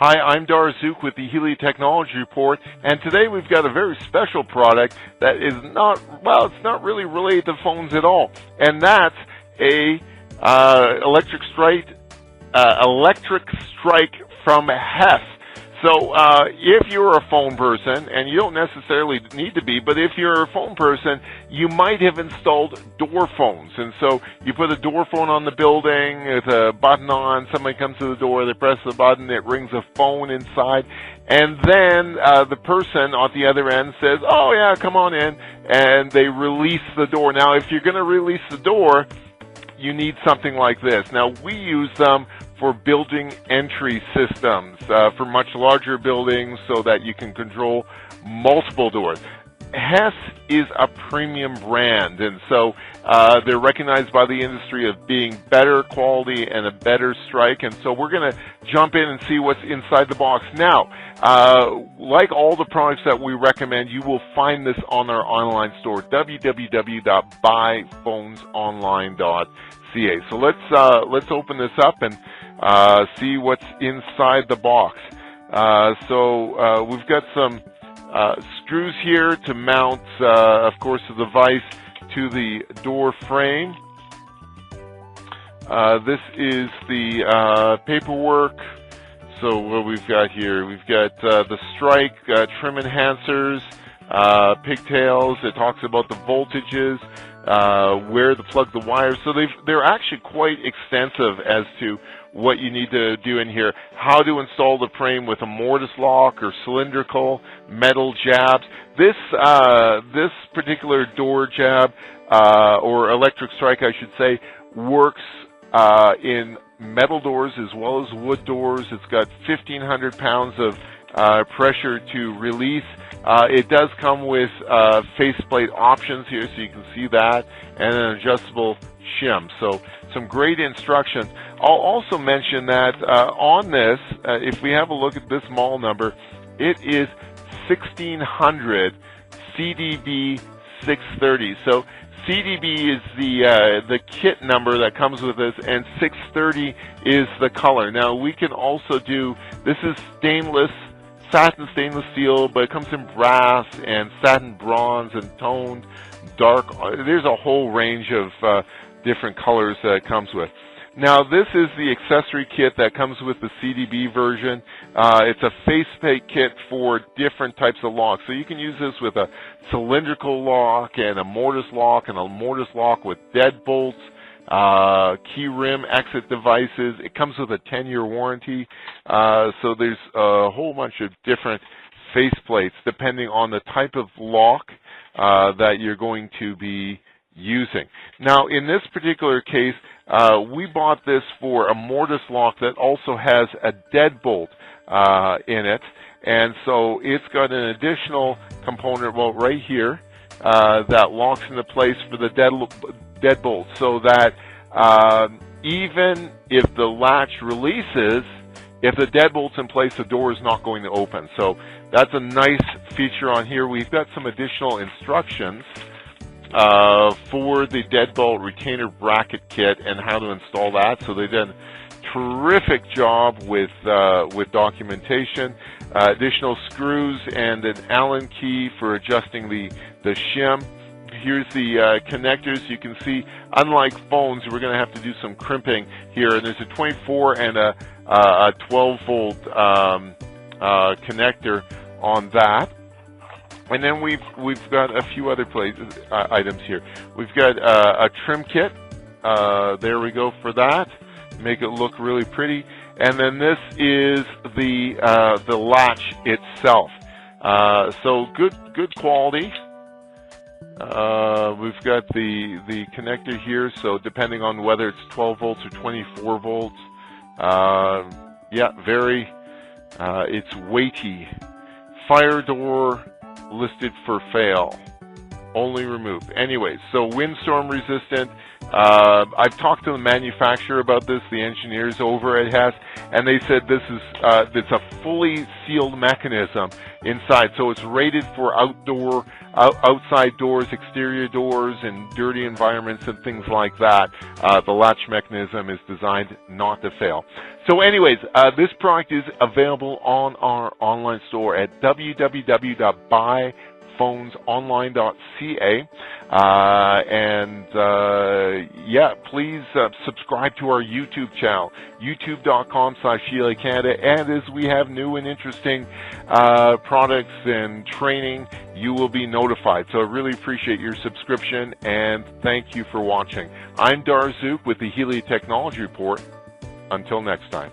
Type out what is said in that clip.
Hi, I'm Darzook with the Healy Technology Report, and today we've got a very special product that is not, well, it's not really related to phones at all, and that's a electric strike from HES. So if you're a phone person, and you don't necessarily need to be, but if you're a phone person, you might have installed door phones. And so you put a door phone on the building with a button on, somebody comes to the door, they press the button, it rings a phone inside, and then the person on the other end says, oh yeah, come on in, and they release the door. Now if you're going to release the door, you need something like this. Now we use them for building entry systems for much larger buildings so that you can control multiple doors. HES is a premium brand, and so they're recognized by the industry of being better quality and a better strike, and so we're going to jump in and see what's inside the box. Now, like all the products that we recommend, you will find this on our online store, www.buyphonesonline.ca. So let's open this up and see what's inside the box. So we've got some screws here to mount, of course, the device to the door frame. This is the paperwork. So what we've got here, we've got the strike, trim enhancers, pigtails. It talks about the voltages, where to plug the wires. So they're actually quite extensive as to what you need to do in here. How to install the frame with a mortise lock or cylindrical, metal jabs. This particular door jab, or electric strike I should say, works in metal doors as well as wood doors. It's got 1,500 pounds of pressure to release. It does come with faceplate options here, so you can see that, and an adjustable shim. So some great instructions. I'll also mention that on this, if we have a look at this model number, it is 1600 CDB 630. So CDB is the kit number that comes with this, and 630 is the color. Now we can also do, this is satin stainless steel, but it comes in brass and satin bronze and toned dark. There's a whole range of different colors that it comes with. Now this is the accessory kit that comes with the CDB version. It's a faceplate kit for different types of locks. So you can use this with a cylindrical lock and a mortise lock with deadbolts, key rim exit devices. It comes with a 10-year warranty. So there's a whole bunch of different faceplates depending on the type of lock that you're going to be using. Now in this particular case, we bought this for a mortise lock that also has a deadbolt in it, and so it's got an additional component, well, right here, that locks into place for the deadbolt, so that even if the latch releases, if the deadbolt's in place, the door is not going to open. So that's a nice feature on here. We've got some additional instructions for the deadbolt retainer bracket kit and how to install that. So they've done a terrific job with documentation. Additional screws and an Allen key for adjusting the shim. Here's the connectors. You can see, unlike phones, we're going to have to do some crimping here. And there's a 24 and a 12-volt connector on that. And then we've got a few other items here. We've got a trim kit. There we go for that. Make it look really pretty. And then this is the latch itself. So good quality. We've got the connector here. So depending on whether it's 12 volts or 24 volts, yeah, it's weighty. Fire door listed for fail. only remove. Anyways, so windstorm resistant. I've talked to the manufacturer about this, the engineers over at HES, and they said this is it's a fully sealed mechanism inside, so it's rated for outside doors, exterior doors, and dirty environments and things like that. The latch mechanism is designed not to fail. So anyways, this product is available on our online store at www.buyphonesonline.ca, yeah, please subscribe to our YouTube channel, youtube.com/HELA-Canada, and as we have new and interesting products and training, you will be notified. So I really appreciate your subscription, and thank you for watching. I'm Dar Zook with the HELA Technology Report. Until next time.